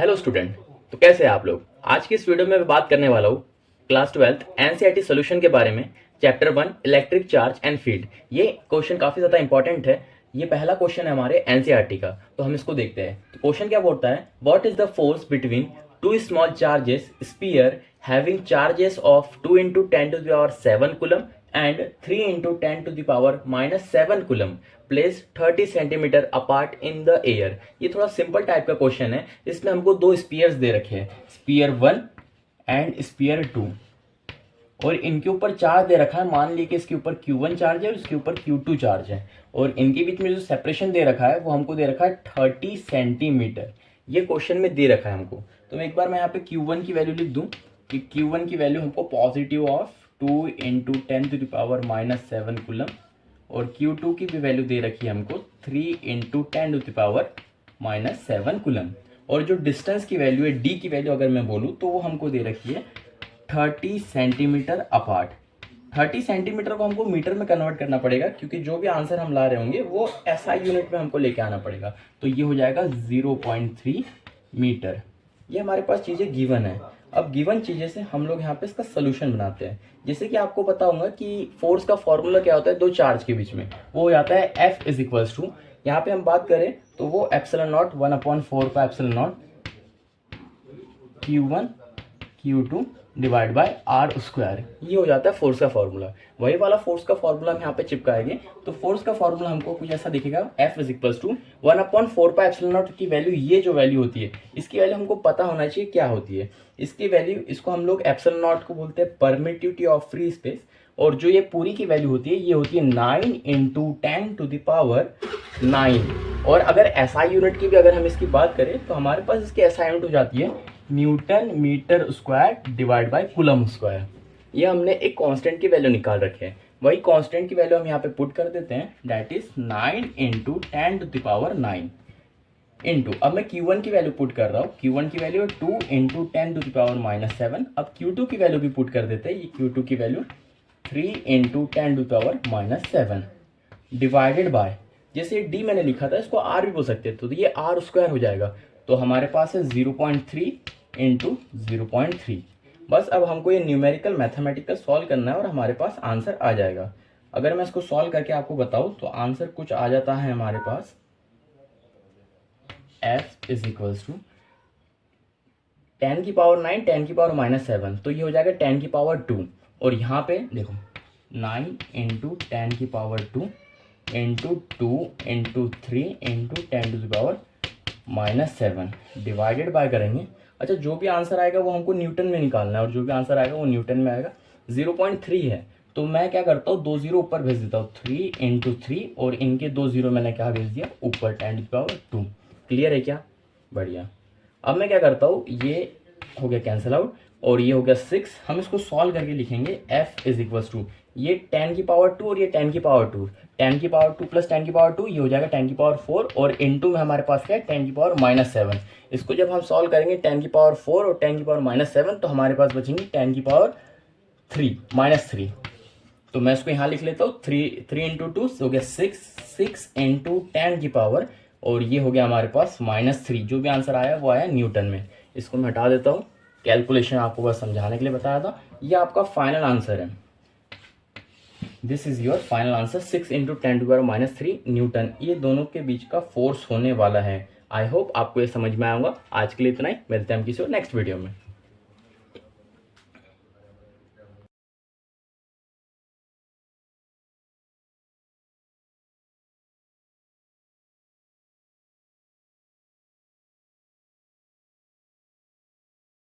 Hello student. तो कैसे हैं आप लोग। आज की इस वीडियो में मैं बात करने वाला हूँ क्लास 12 एनसीईआरटी सॉल्यूशन के बारे में। Chapter 1 electric charge and field. ये क्वेश्चन काफ़ी ज़्यादा इंपॉर्टेंट है। ये पहला क्वेश्चन है हमारे एनसीईआरटी का, तो हम इसको देखते हैं। तो क्वेश्चन क्या बोलता है, what is the force between two small charges sphere having charges of 2 into 10 to the power 7 coulomb and 3 into 10 to the power minus 7 coulomb placed 30 centimetre apart in the air. ये थोड़ा simple type का question है। इसमें हमको दो spheres दे रखे हैं, spear 1 and spear 2, और इनके ऊपर चार्ज दे रखा है। मान लीजिए कि इसके ऊपर Q1 चार्ज है और इसके ऊपर Q2 चार्ज है, और इनके बीच में जो सेपरेशन दे रखा है वो हमको दे रखा है 30 सेंटीमीटर। ये क्वेश्चन में दे रखा है हमको। तो एक बार मैं यहाँ पे Q1 की वैल्यू लिख दूँ कि Q1 की वैल्यू हमको positive of 2 into 10 to the power minus 7 coulomb, और Q2 की भी वैल्यू दे रखी है हमको 3 into 10 to the power minus 7 coulomb. और जो डिस्टेंस की वैल्यू है, D की वैल्यू अगर मैं बोलूँ तो वो हमको दे रखी है 30 सेंटीमीटर अपार्ट। 30 सेंटीमीटर को हमको मीटर में कन्वर्ट करना पड़ेगा, क्योंकि जो भी आंसर हम ला रहे होंगे वो एसआई यूनिट में हमको लेके आना पड़ेगा। तो ये हो जाएगा 0.3 मीटर। ये हमारे पास चीज़ें गिवन है। अब गिवन चीज़ें से हम लोग यहाँ पे इसका सोल्यूशन बनाते हैं। जैसे कि आपको पता होगा कि फोर्स का फॉर्मूला क्या होता है दो चार्ज के बीच में, वो हो जाता है F इज इक्वल्स टू, यहाँ पे हम बात करें तो वो एप्सिलॉन नॉट 1/4 का epsilon naught Q1 Q2 divide by R square. ये हो जाता है फोर्स का फॉर्मूला। वही वाला फोर्स का फॉर्मूला हम यहाँ पे चिपकाएंगे। तो फोर्स का फॉर्मूला हमको कुछ ऐसा दिखेगा, F is equals to 1/4 pi epsilon naught की वैल्यू, ये जो वैल्यू होती है इसकी वैल्यू हमको पता होना चाहिए क्या होती है। इसकी वैल्यू, इसको हम लोग एप्सिलॉन नॉट को बोलते हैं परमिटिविटी ऑफ फ्री स्पेस, और जो ये पूरी की वैल्यू होती है ये होती है 9 into 10 to the power 9। और अगर एसआई यूनिट की भी अगर हम इसकी बात करें तो हमारे पास इसकी एसआई यूनिट हो जाती है newton metre square divide by coulomb square. ये हमने एक कांस्टेंट की वैल्यू निकाल रखे हैं। वही कांस्टेंट की वैल्यू हम यहाँ पे पुट कर देते हैं, that is 9 into 10 to the power 9 into, अब मैं Q1 की वैल्यू पुट कर रहा हूँ। Q1 की वैल्यू है 2 into 10 to the power minus 7। अब Q2 की वैल्यू भी पुट कर देते हैं। ये Q2 की value 3 into 10 to the power minus 7 divided by, जैसे D मैंने लिखा था इसको R भी बोल सकते थे, तो ये R स्क्वायर हो जाएगा। तो हमारे पास है 0.3 into 0.3। बस अब हमको ये न्यूमेरिकल मैथमेटिकल सॉल्व करना है और हमारे पास आंसर आ जाएगा। अगर मैं इसको सॉल्व करके आपको बताऊँ तो आंसर कुछ आ जाता है हमारे पास, F इज इक्वल्स टू 10 की पावर 9 10 की पावर माइनस 7, तो ये हो जाएगा 10 की पावर 2। और यहाँ पे देखो 9 into 10 की power 2 into 2 into 3 into 10 to the power minus 7 divided by करेंगे। अच्छा, जो भी आंसर आएगा वो हमको न्यूटन में निकालना है, और जो भी आंसर आएगा वो न्यूटन में आएगा। 0.3 है, तो मैं क्या करता हूँ, 2 0 ऊपर भेज देता हूँ, 3 into 3, और इनके 2 0 मैंने क्या भेज दिया ऊपर, 10 की पावर 2। क्लियर है क्या? बढ़िया। अब मैं क्या करता हूँ, ये हो गया कैंसिल आउट और ये हो गया 6। हम इसको सॉल्व करके लिखेंगे F इज इक्वल्स टू, ये 10 की पावर 2 और ये 10 की पावर 2, 10 की पावर 2 प्लस 10 की पावर 2, ये हो जाएगा 10 की पावर 4, और इनटू में हमारे पास क्या है 10 की पावर माइनस 7। इसको जब हम सॉल्व करेंगे 10 की पावर 4 और 10 की पावर माइनस 7, तो हमारे पास बचेंगे 10 की पावर 3 माइनस 3। तो मैं इसको यहाँ लिख लेता हूँ, 3 इंटू 2 हो गया 6 इंटू 10 की पावर, और ये हो गया हमारे पास -3। जो भी आंसर आया वो आया न्यूटन में। इसको मैं हटा देता हूँ, कैलकुलेशन आपको बस समझाने के लिए बताया था। ये आपका फाइनल आंसर है। This is your final answer, 6 into 10 to power -3 newton. ये दोनों के बीच का फोर्स होने वाला है। आई होप आपको ये समझ में आया होगा। आज के लिए इतना ही, मिलते हैं हम किसी और नेक्स्ट वीडियो में।